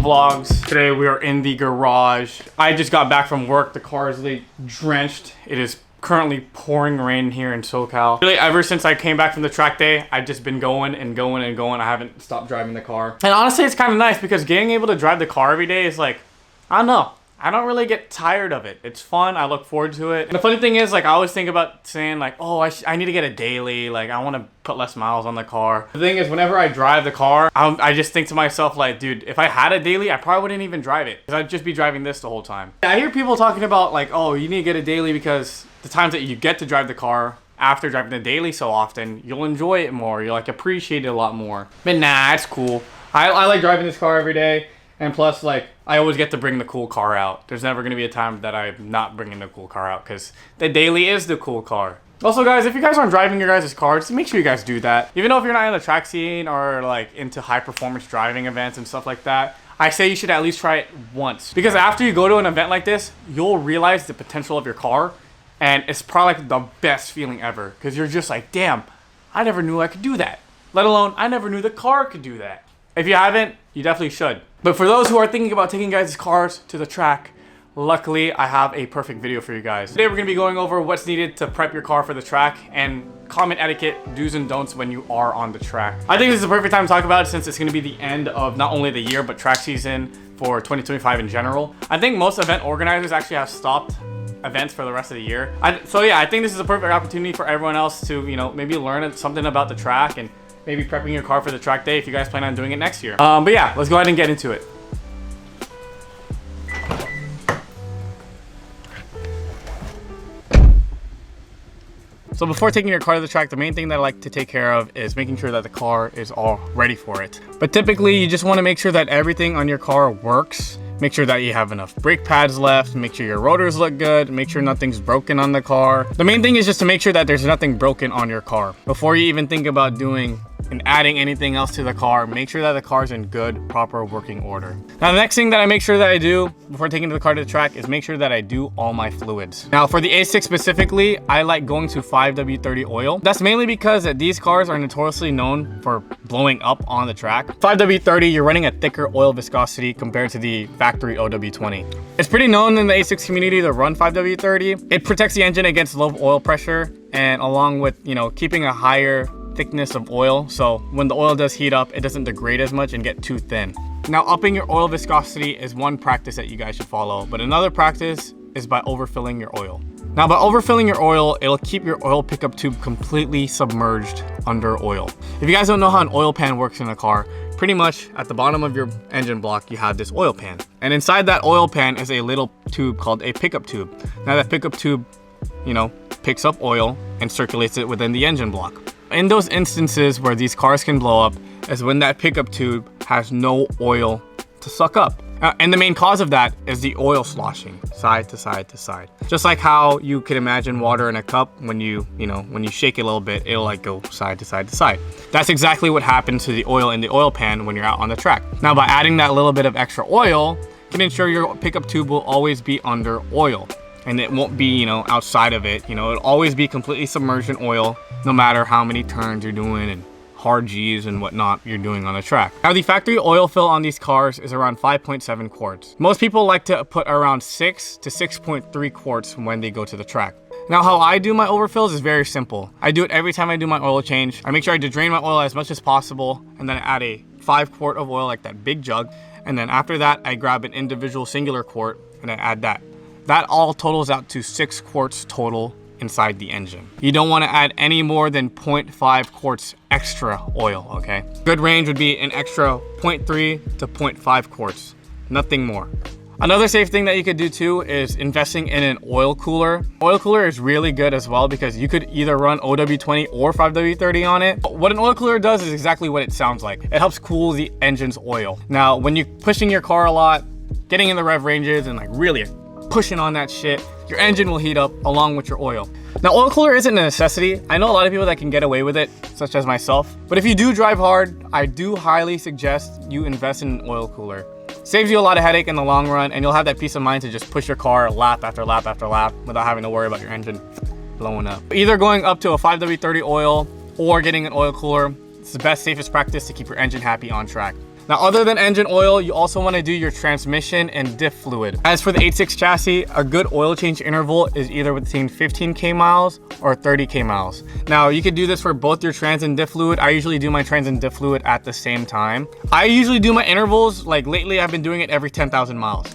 vlogs. Today we are in the garage. I just got back from work. The car is like drenched. It is currently pouring rain here in SoCal. Really, ever since I came back from the track day, I've just been going and going and going. I haven't stopped driving the car. And honestly, it's kind of nice because getting able to drive the car every day is like, I don't know. I don't really get tired of it. It's fun. I look forward to it. And the funny thing is, like, I always think about saying, like, oh, I need to get a daily. Like, I want to put less miles on the car. The thing is, whenever I drive the car, I just think to myself, like, dude, if I had a daily, I probably wouldn't even drive it. Because I'd just be driving this the whole time. I hear people talking about, like, oh, you need to get a daily because the times that you get to drive the car after driving the daily so often, you'll enjoy it more. You'll, like, appreciate it a lot more. But nah, it's cool. I like driving this car every day. And plus, like, I always get to bring the cool car out. There's never going to be a time that I'm not bringing the cool car out because the daily is the cool car. Also, guys, if you guys aren't driving your guys' cars, make sure you guys do that. Even though if you're not in the track scene or, like, into high-performance driving events and stuff like that, I say you should at least try it once. Because after you go to an event like this, you'll realize the potential of your car. And it's probably, like, the best feeling ever. Because you're just like, damn, I never knew I could do that. Let alone, I never knew the car could do that. If you haven't, you definitely should. But for those who are thinking about taking guys' cars to the track, luckily I have a perfect video for you guys. Today we're going to be going over what's needed to prep your car for the track and common etiquette, do's and don'ts when you are on the track. I think this is the perfect time to talk about it since it's going to be the end of not only the year but track season for 2025 in general. I think most event organizers actually have stopped events for the rest of the year. So yeah, I think this is a perfect opportunity for everyone else to, you know, maybe learn something about the track and maybe prepping your car for the track day if you guys plan on doing it next year. But yeah, let's go ahead and get into it. So before taking your car to the track, the main thing that I like to take care of is making sure that the car is all ready for it. But typically, you just want to make sure that everything on your car works. Make sure that you have enough brake pads left, make sure your rotors look good, make sure nothing's broken on the car. The main thing is just to make sure that there's nothing broken on your car. Before you even think about doing and adding anything else to the car, make sure that the car's in good, proper working order. Now, the next thing that I make sure that I do before taking the car to the track is make sure that I do all my fluids. Now, for the A6 specifically, I like going to 5W30 oil. That's mainly because these cars are notoriously known for blowing up on the track. 5W30, you're running a thicker oil viscosity compared to the factory OW20. It's pretty known in the A6 community to run 5W30. It protects the engine against low oil pressure and along with, you know, keeping a higher thickness of oil, so when the oil does heat up, it doesn't degrade as much and get too thin. Now, upping your oil viscosity is one practice that you guys should follow, but another practice is by overfilling your oil. Now, by overfilling your oil, it'll keep your oil pickup tube completely submerged under oil. If you guys don't know how an oil pan works in a car, pretty much at the bottom of your engine block, you have this oil pan. And inside that oil pan is a little tube called a pickup tube. Now, that pickup tube, you know, picks up oil and circulates it within the engine block. In those instances where these cars can blow up is when that pickup tube has no oil to suck up. And the main cause of that is the oil sloshing side to side to side. Just like how you could imagine water in a cup when you shake it a little bit, it'll like go side to side to side. That's exactly what happens to the oil in the oil pan when you're out on the track. Now, by adding that little bit of extra oil, you can ensure your pickup tube will always be under oil. And it won't be, you know, outside of it. You know, it'll always be completely submerged in oil, no matter how many turns you're doing and hard G's and whatnot you're doing on the track. Now, the factory oil fill on these cars is around 5.7 quarts. Most people like to put around 6 to 6.3 quarts when they go to the track. Now, how I do my overfills is very simple. I do it every time I do my oil change. I make sure I drain my oil as much as possible, and then I add a 5 quart of oil, like that big jug. And then after that, I grab an individual singular quart and I add that. That all totals out to 6 quarts total inside the engine. You don't want to add any more than 0.5 quarts extra oil, okay? Good range would be an extra 0.3 to 0.5 quarts, nothing more. Another safe thing that you could do too is investing in an oil cooler. Oil cooler is really good as well because you could either run OW20 or 5W30 on it. What an oil cooler does is exactly what it sounds like. It helps cool the engine's oil. Now, when you're pushing your car a lot, getting in the rev ranges and like really pushing on that shit, your engine will heat up along with your oil. Now, oil cooler isn't a necessity. I know a lot of people that can get away with it, such as myself. But if you do drive hard, I do highly suggest you invest in an oil cooler. Saves you a lot of headache in the long run, and you'll have that peace of mind to just push your car lap after lap after lap without having to worry about your engine blowing up. Either going up to a 5W30 oil or getting an oil cooler, it's the best, safest practice to keep your engine happy on track. Now, other than engine oil, you also want to do your transmission and diff fluid. As for the 8.6 chassis, a good oil change interval is either between 15K miles or 30K miles. Now, you could do this for both your trans and diff fluid. I usually do my trans and diff fluid at the same time. I usually do my intervals, like lately I've been doing it every 10,000 miles.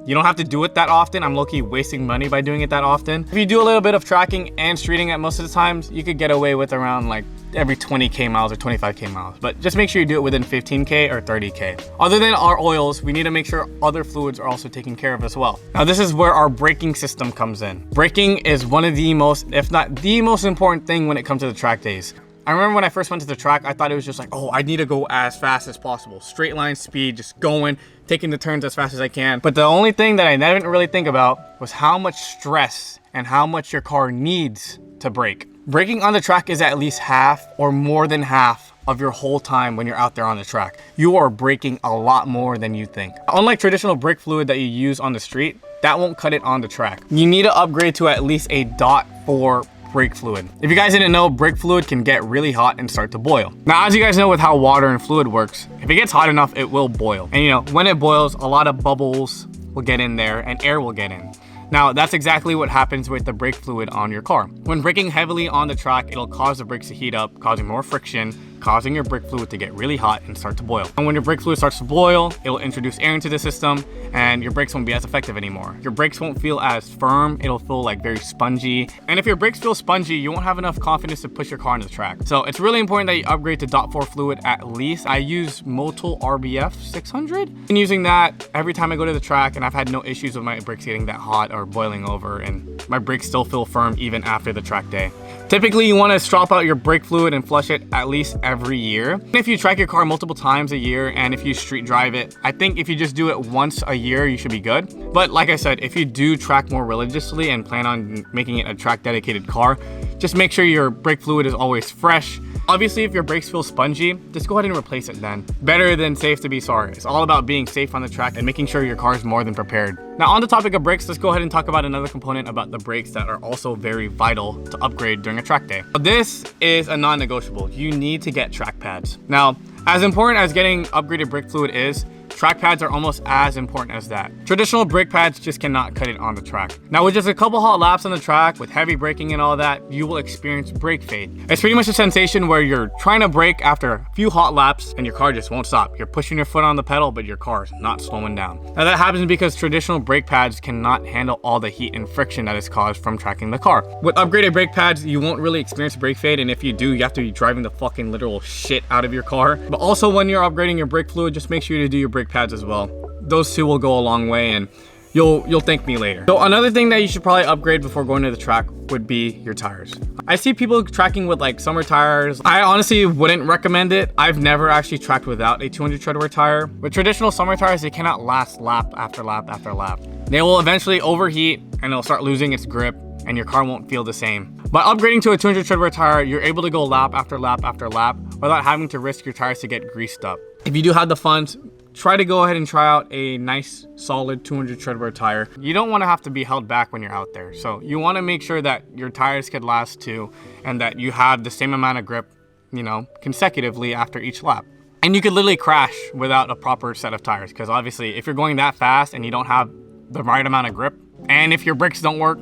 You don't have to do it that often. I'm low-key wasting money by doing it that often. If you do a little bit of tracking and streeting at most of the times, you could get away with around like every 20K miles or 25K miles, but just make sure you do it within 15K or 30K. Other than our oils, we need to make sure other fluids are also taken care of as well. Now, this is where our braking system comes in. Braking is one of the most, if not the most important thing when it comes to the track days. I remember when I first went to the track, I thought it was just like, oh, I need to go as fast as possible. Straight line speed, just going, taking the turns as fast as I can. But the only thing that I didn't really think about was how much stress and how much your car needs to brake. Braking on the track is at least half or more than half of your whole time when you're out there on the track. You are braking a lot more than you think. Unlike traditional brake fluid that you use on the street, that won't cut it on the track. You need to upgrade to at least a .4 brake fluid. If you guys didn't know, brake fluid can get really hot and start to boil. Now, as you guys know with how water and fluid works, if it gets hot enough, it will boil. And you know, when it boils, a lot of bubbles will get in there and air will get in. Now, that's exactly what happens with the brake fluid on your car. When braking heavily on the track, it'll cause the brakes to heat up, causing more friction, causing your brake fluid to get really hot and start to boil. And when your brake fluid starts to boil, it'll introduce air into the system and your brakes won't be as effective anymore. Your brakes won't feel as firm, it'll feel like very spongy. And if your brakes feel spongy, you won't have enough confidence to push your car on the track. So it's really important that you upgrade to .4 fluid at least. I use Motul RBF 600. And using that every time I go to the track, and I've had no issues with my brakes getting that hot or boiling over, and my brakes still feel firm even after the track day. Typically, you want to swap out your brake fluid and flush it at least every year. If you track your car multiple times a year and if you street drive it, I think if you just do it once a year, you should be good. But like I said, if you do track more religiously and plan on making it a track dedicated car, just make sure your brake fluid is always fresh. Obviously, if your brakes feel spongy, just go ahead and replace it then. Better than safe to be sorry. It's all about being safe on the track and making sure your car is more than prepared. Now, on the topic of brakes, let's go ahead and talk about another component about the brakes that are also very vital to upgrade during a track day. This is a non-negotiable. You need to get track pads. Now, as important as getting upgraded brake fluid is, track pads are almost as important as that. Traditional brake pads just cannot cut it on the track. Now, with just a couple hot laps on the track, with heavy braking and all that, you will experience brake fade. It's pretty much a sensation where you're trying to brake after a few hot laps and your car just won't stop. You're pushing your foot on the pedal, but your car is not slowing down. Now, that happens because traditional brake pads cannot handle all the heat and friction that is caused from tracking the car. With upgraded brake pads, you won't really experience brake fade, and if you do, you have to be driving the fucking literal shit out of your car. But also, when you're upgrading your brake fluid, just make sure to do your brake pads as well. Those two will go a long way, and you'll thank me later. So another thing that you should probably upgrade before going to the track would be your tires. I see people tracking with like summer tires. I honestly wouldn't recommend it. I've never actually tracked without a 200 tread wear tire. With traditional summer tires, they cannot last lap after lap after lap. They will eventually overheat and it'll start losing its grip and your car won't feel the same. By upgrading to a 200 tread wear tire, you're able to go lap after lap after lap without having to risk your tires to get greased up. If you do have the funds, try to go ahead and try out a nice solid 200 tread wear tire. You don't want to have to be held back when you're out there. So you want to make sure that your tires could last too and that you have the same amount of grip, you know, consecutively after each lap. And you could literally crash without a proper set of tires, because obviously if you're going that fast and you don't have the right amount of grip, and if your brakes don't work,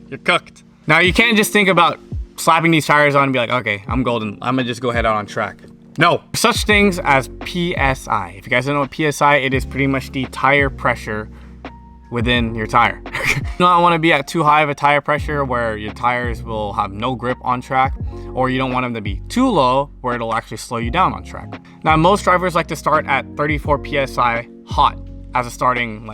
you're cooked. Now, you can't just think about slapping these tires on and be like, okay, I'm golden, I'm gonna just go head out on track. No, such things as PSI. If you guys don't know what PSI, it is pretty much the tire pressure within your tire. You don't want to be at too high of a tire pressure where your tires will have no grip on track, or you don't want them to be too low where it'll actually slow you down on track. Now, most drivers like to start at 34 PSI hot as a starting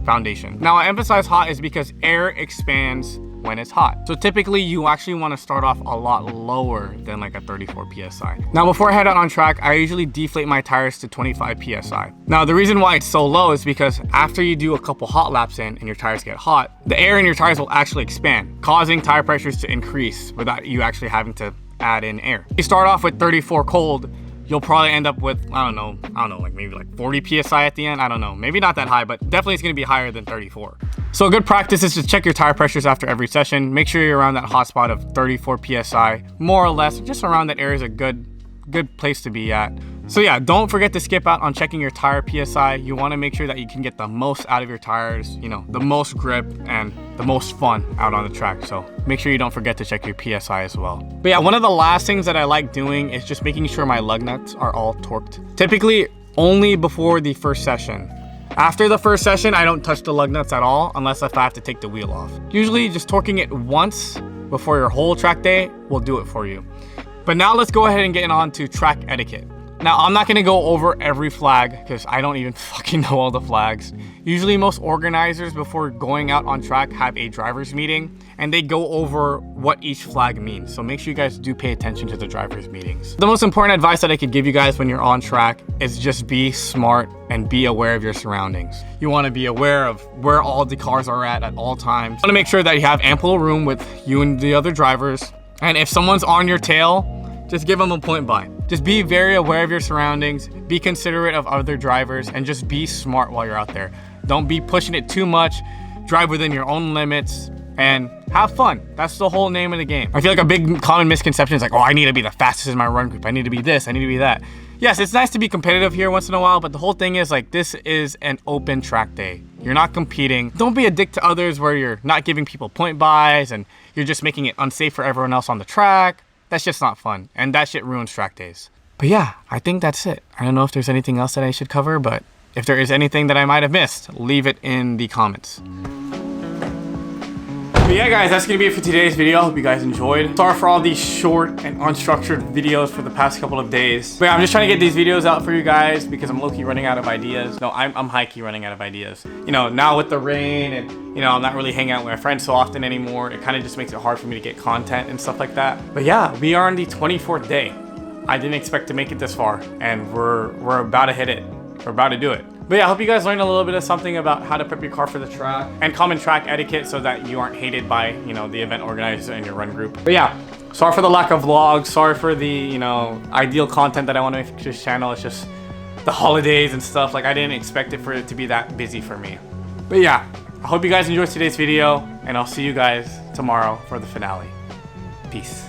foundation. Now, I emphasize hot is because air expands when it's hot. So typically you actually want to start off a lot lower than a 34 PSI. Now, before I head out on track, I usually deflate my tires to 25 PSI. Now, the reason why it's so low is because after you do a couple hot laps in and your tires get hot, the air in your tires will actually expand, causing tire pressures to increase without you actually having to add in air. If you start off with 34 cold, you'll probably end up with, I don't know, maybe 40 PSI at the end. I don't know, maybe not that high, but definitely it's gonna be higher than 34. So a good practice is to check your tire pressures after every session. Make sure you're around that hot spot of 34 PSI, more or less, just around that area is a good place to be at So yeah, don't forget to skip out on checking your tire PSI. You want to make sure that you can get the most out of your tires, you know, the most grip and the most fun out on the track. So make sure you don't forget to check your PSI as well. But yeah, one of the last things that I like doing is just making sure my lug nuts are all torqued. Typically only before the first session. After the first session, I don't touch the lug nuts at all unless if I have to take the wheel off. Usually just torquing it once before your whole track day will do it for you. But now let's go ahead and get on to track etiquette. Now, I'm not gonna go over every flag because I don't even fucking know all the flags. Usually most organizers before going out on track have a driver's meeting and they go over what each flag means. So make sure you guys do pay attention to the driver's meetings. The most important advice that I could give you guys when you're on track is just be smart and be aware of your surroundings. You wanna be aware of where all the cars are at all times. You wanna make sure that you have ample room with you and the other drivers. And if someone's on your tail, just give them a point by. Just be very aware of your surroundings, be considerate of other drivers, and just be smart while you're out there. Don't be pushing it too much, drive within your own limits, and have fun. That's the whole name of the game. I feel like a big common misconception is like, oh, I need to be the fastest in my run group. I need to be this, I need to be that. Yes, it's nice to be competitive here once in a while, but the whole thing is like, this is an open track day. You're not competing. Don't be a dick to others where you're not giving people point buys and you're just making it unsafe for everyone else on the track. That's just not fun, and that shit ruins track days. But yeah, I think that's it. I don't know if there's anything else that I should cover, but if there is anything that I might have missed, leave it in the comments. But yeah guys, that's gonna be it for today's video. Hope you guys enjoyed. Sorry for all these short and unstructured videos for the past couple of days. But yeah, I'm just trying to get these videos out for you guys because I'm low-key running out of ideas. No, I'm high-key running out of ideas. You know, now with the rain and, you know, I'm not really hanging out with my friends so often anymore. It kind of just makes it hard for me to get content and stuff like that. But yeah, we are on the 24th day. I didn't expect to make it this far, and we're about to hit it. We're about to do it. But yeah, I hope you guys learned a little bit of something about how to prep your car for the track and common track etiquette so that you aren't hated by, you know, the event organizer and your run group. But yeah, sorry for the lack of vlogs. Sorry for the, you know, ideal content that I want to make for this channel. It's just the holidays and stuff. Like, I didn't expect it for it to be that busy for me. But yeah, I hope you guys enjoyed today's video, and I'll see you guys tomorrow for the finale. Peace.